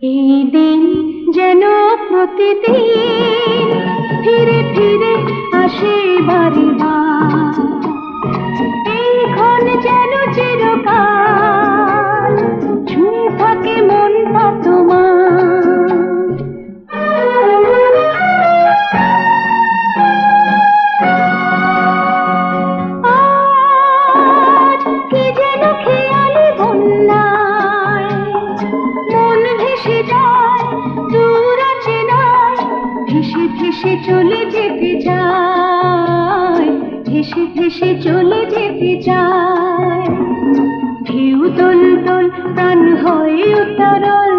এই দিন যেন প্রতিদিন ফিরে ফিরে আসে বারে বার, এই ক্ষণ যেন চিরকাল ছুঁয়ে থাকে মনটা তোমার। আজ কি যেন খেয়ালি বন্যায় মন ভেসে যায় দূর অচেনায়, ভেসে ভেসে চলে যেতে চায়, ভেসে ভেসে চলে যেতে চায়। ঢেউ দোল দোল প্রাণ হয়ে উত্তরণ,